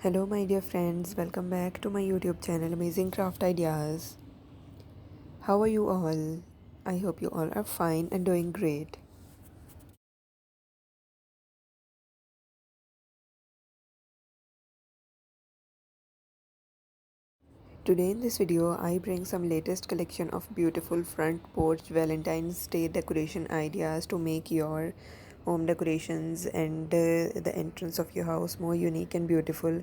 Hello, my dear friends, welcome back to my YouTube channel Amazing Craft Ideas. How are you all? I hope you all are fine and doing great. Today in this video, I bring some latest collection of beautiful front porch Valentine's Day decoration ideas to make your home decorations and the entrance of your house more unique and beautiful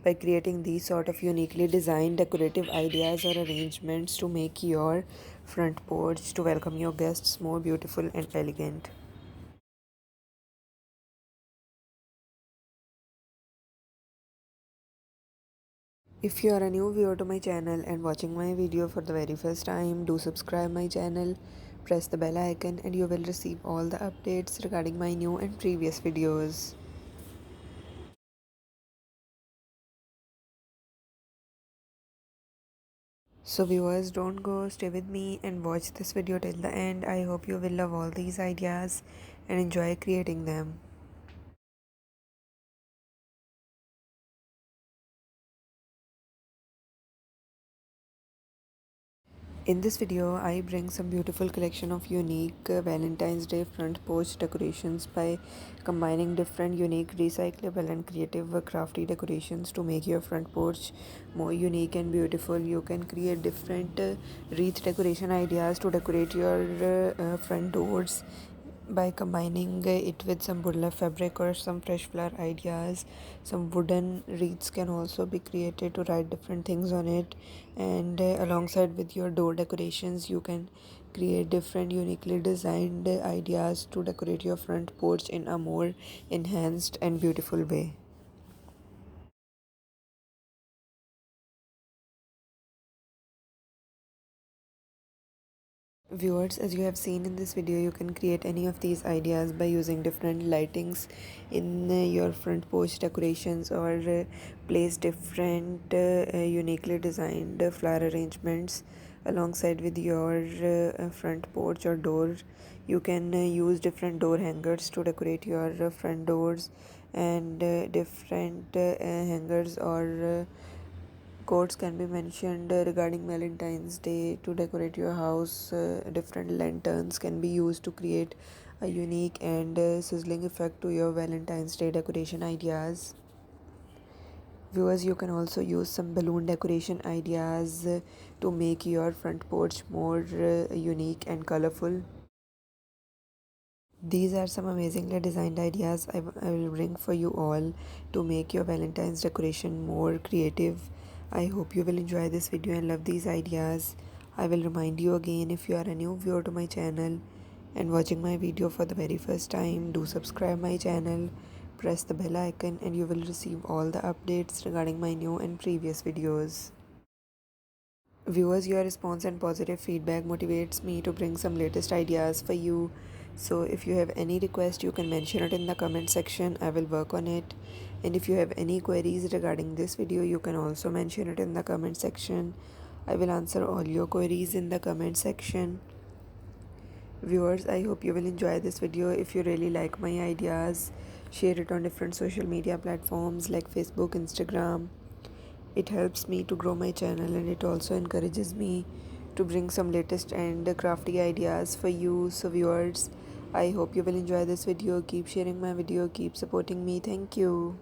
by creating these sort of uniquely designed decorative ideas or arrangements to make your front porch to welcome your guests more beautiful and elegant. If you are a new viewer to my channel and watching my video for the very first time, do subscribe my channel, press the bell icon and you will receive all the updates regarding my new and previous videos. So viewers, don't go, stay with me and watch this video till the end. I hope you will love all these ideas and enjoy creating them. In this video, I bring some beautiful collection of unique Valentine's Day front porch decorations by combining different unique recyclable and creative crafty decorations to make your front porch more unique and beautiful. You can create different wreath decoration ideas to decorate your front doors by combining it with some burlap fabric or some fresh flower ideas. Some wooden wreaths can also be created to write different things on it, and alongside with your door decorations you can create different uniquely designed ideas to decorate your front porch in a more enhanced and beautiful way. Viewers, as you have seen in this video, you can create any of these ideas by using different lightings in your front porch decorations, or place different uniquely designed flower arrangements alongside with your front porch or door. You can use different door hangers to decorate your front doors, and different hangers or quotes can be mentioned regarding Valentine's Day to decorate your house. Different lanterns can be used to create a unique and sizzling effect to your Valentine's Day decoration ideas. Viewers, you can also use some balloon decoration ideas to make your front porch more unique and colorful. These are some amazingly designed ideas I will bring for you all to make your Valentine's decoration more creative. I hope you will enjoy this video and love these ideas. I will remind you again, if you are a new viewer to my channel and watching my video for the very first time, do subscribe my channel, press the bell icon and you will receive all the updates regarding my new and previous videos. Viewers, your response and positive feedback motivates me to bring some latest ideas for you. So if you have any request, you can mention it in the comment section. I will work on it. And if you have any queries regarding this video, you can also mention it in the comment section. I will answer all your queries in the comment section. Viewers, I hope you will enjoy this video. If you really like my ideas, share it on different social media platforms like Facebook, Instagram. It helps me to grow my channel, and it also encourages me to bring some latest and crafty ideas for you. So viewers, I hope you will enjoy this video. Keep sharing my video, keep supporting me. Thank you.